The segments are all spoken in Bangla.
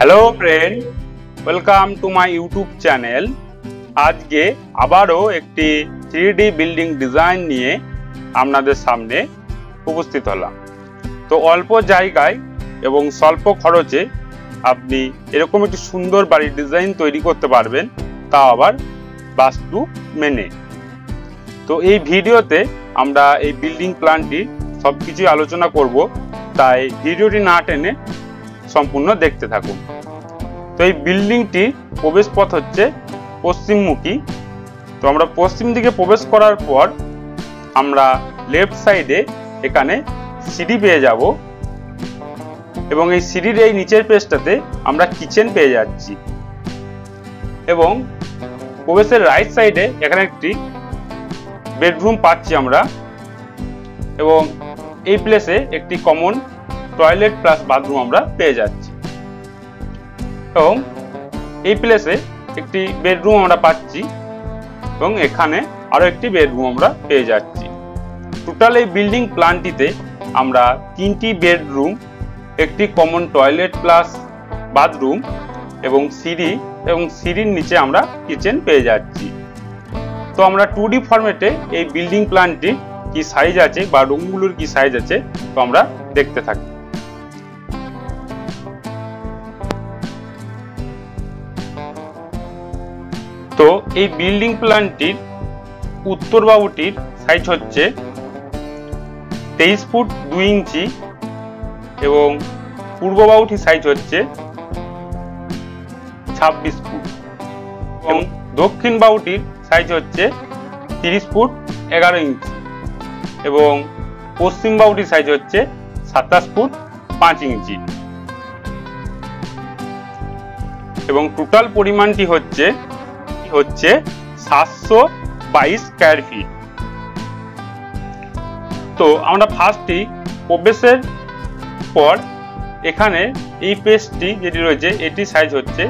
Hello friend, welcome to my YouTube channel. आज के आबारो एक 3D बिल्डिंग डिजाइन निये आपनादेर सामने उपस्थित हलाम। तो अल्प जायगाय एवं स्वल्प खरचे आपनी एरकम एक सुंदर बाड़ीर डिजाइन तैरी करते पारबेन, ताओ आबार वास्तु मेने। तो ये भिडियोते आमरा ये बिल्डिंग प्लानटी सबकिछु आलोचना करब, ताई भिडियोटी ना टेने सम्पूर्ण देखते थाकुन। तो ये बिल्डिंगटी प्रवेश पथ होच्छे पश्चिममुखी। तो आमरा पश्चिम दिके प्रवेश करार पर आमरा लेफ्ट साइडे एखाने सीढ़ी पेये जाबो एबं एई सीढ़िर एई नीचेर पेजटाते आमरा किचेन पेये जाচ্ছি एबं प्रवेशेर राइट साइडे एखाने एकटी बेडरूम पाচ্ছি आमरा एबं एई प्लेसे एकटी कमन टयलेट प्लस बाथरूम आमरा पेये जाচ্ছি एबं एई प्लेसे एकटी बेडरूम आमरा पाচ্ছি एबं एखाने आरो एकटी बेडरूम आमरा पेये जाচ্ছি। টোটাল এই বিল্ডিং প্ল্যানটিতে আমরা তিনটি বেডরুম, একটি কমন টয়লেট প্লাস বাথরুম এবং সিঁড়ি এবং সিঁড়ির নিচে আমরা কিচেন পেয়ে যাচ্ছি। তো আমরা 2D ফরম্যাটে এই বিল্ডিং প্ল্যানটি কি সাইজ আছে বা রুমগুলোর কি সাইজ আছে তো আমরা দেখতে থাকি। তো এই বিল্ডিং প্ল্যানটির উত্তর বাহুটির সাইজ হচ্ছে 23 ফুট 2 ইঞ্চি এবং পূর্ব বাহুটির সাইজ হচ্ছে 26 ফুট এবং দক্ষিণ বাহুটির সাইজ হচ্ছে 30 ফুট 11 ইঞ্চি এবং পশ্চিম বাহুটির সাইজ হচ্ছে 27 ফুট 5 ইঞ্চি এবং টোটাল পরিমাণটি হচ্ছে 722 স্কয়ার ফিট। তো আমরা ফার্স্টই প্রবেশের পর এখানে এই পেজটি যেটি রয়েছে এটি সাইজ হচ্ছে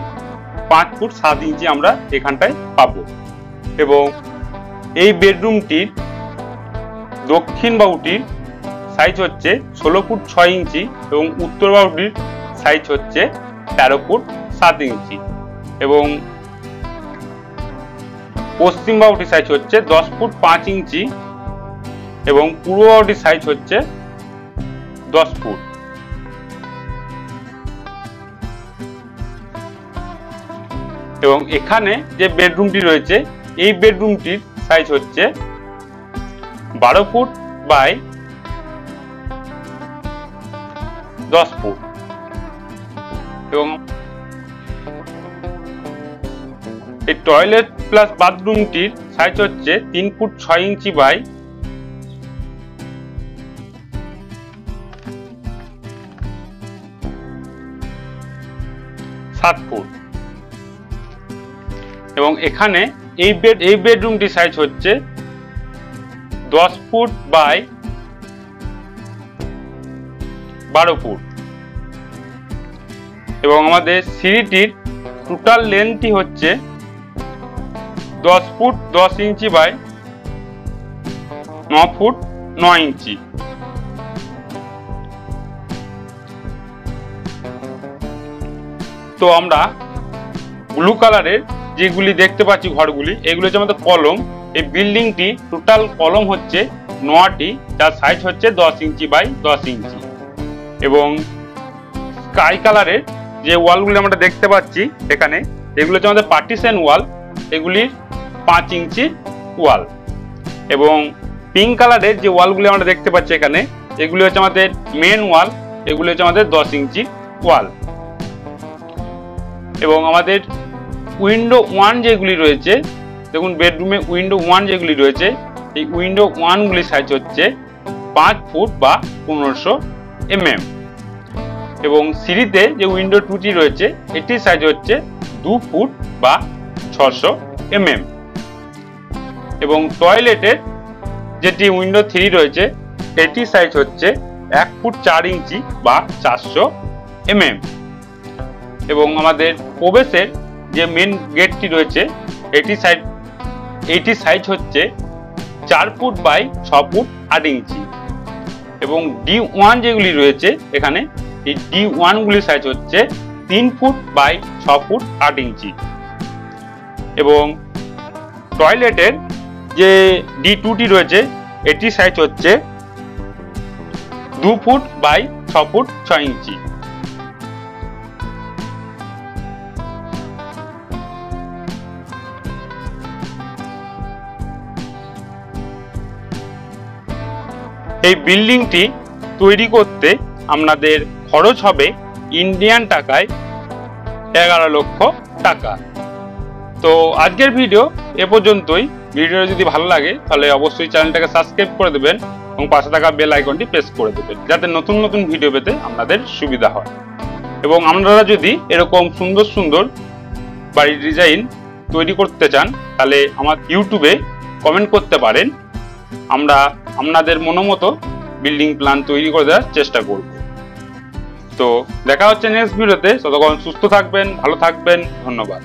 5 ফুট 7 ইঞ্চি আমরা এখানটায় পাবো এবং এই বেডরুমটির দক্ষিণ বাহুটির সাইজ হচ্ছে 16 ফুট 6 ইঞ্চি এবং উত্তর বাহুটির সাইজ হচ্ছে 13 ফুট 7 ইঞ্চি এবং পশ্চিম বাহুটির সাইজ হচ্ছে 10 ফুট 5 ইঞ্চি এবং পূর্ব বাহুটির সাইজ হচ্ছে 10 ফুট এবং এখানে যে বেডরুমটি রয়েছে এই বেডরুমটির সাইজ হচ্ছে 12 ফুট বাই 10 ফুট এবং এই টয়লেট প্লাস বাথরুমটির সাইজ হচ্ছে 3 ফুট 6 ইঞ্চি বাই 7 ফুট এবং এখানে এই বেডরুমটির সাইজ হচ্ছে 10 ফুট বাই 12 ফুট এবং আমাদের সিঁড়িটির টোটাল লেন্থটি হচ্ছে 10 ফুট 10 ইঞ্চি বাই 9 ফুট 9 ইঞ্চি তো আমরা ব্লু কালারের যেগুলি দেখতে পাচ্ছি ঘরগুলি এগুলো হচ্ছে আমাদের কলম। এই বিল্ডিংটি টোটাল কলম হচ্ছে 9টি, যার সাইজ হচ্ছে 10 ইঞ্চি বাই 10 ইঞ্চি এবং স্কাই কালারের যে ওয়ালগুলি আমরা দেখতে পাচ্ছি এখানে এগুলো হচ্ছে আমাদের পার্টিশন ওয়াল, এগুলির 5 ইঞ্চি ওয়াল এবং পিঙ্ক কালারের যে ওয়ালগুলি আমরা দেখতে পাচ্ছি এখানে এগুলি হচ্ছে আমাদের মেন ওয়াল, এগুলি হচ্ছে আমাদের 10 ইঞ্চি ওয়াল এবং আমাদের উইন্ডো 1 যেগুলি রয়েছে দেখুন বেডরুমে উইন্ডো 1 যেগুলি রয়েছে এই উইন্ডো 1 গুলি সাইজ হচ্ছে 5 ফুট বা 1500 mm এবং সিঁড়িতে যে উইন্ডো 2টি রয়েছে এটির সাইজ হচ্ছে 2 ফুট বা 600 mm এবং টয়লেটের যেটি উইন্ডো 3 রয়েছে এটির সাইজ হচ্ছে 1 ফুট 4 ইঞ্চি বা 400 mm এবং আমাদের প্রবেশের যে মেন গেটটি রয়েছে এটির সাইজ হচ্ছে 4 ফুট বাই 6 ফুট 8 ইঞ্চি এবং D1 যেগুলি রয়েছে এখানে এই D1 গুলির সাইজ হচ্ছে 3 ফুট বাই 6 ফুট 8 ইঞ্চি এবং টয়লেটের যে D2টি রয়েছে এটির সাইজ হচ্ছে 2 ফুট বাই 6 ফুট 6 ইঞ্চি। এই বিল্ডিংটি তৈরি করতে আপনাদের খরচ হবে ইন্ডিয়ান টাকায় 11 লক্ষ টাকা। তো আজকের ভিডিও এ পর্যন্তই। ভিডিওটা যদি ভালো লাগে তাহলে অবশ্যই চ্যানেলটাকে সাবস্ক্রাইব করে দেবেন এবং পাশে থাকা বেল আইকনটি প্রেস করে দেবেন যাতে নতুন নতুন ভিডিও পেতে আপনাদের সুবিধা হয়। এবং আপনারা যদি এরকম সুন্দর সুন্দর বাড়ির ডিজাইন তৈরি করতে চান তাহলে আমার ইউটিউবে কমেন্ট করতে পারেন, আমরা আপনাদের মনোমতো বিল্ডিং প্ল্যান তৈরি করে দেওয়ার চেষ্টা করব। তো দেখা হচ্ছে নেক্সট ভিডিওতে। ততক্ষণ সুস্থ থাকবেন, ভালো থাকবেন, ধন্যবাদ।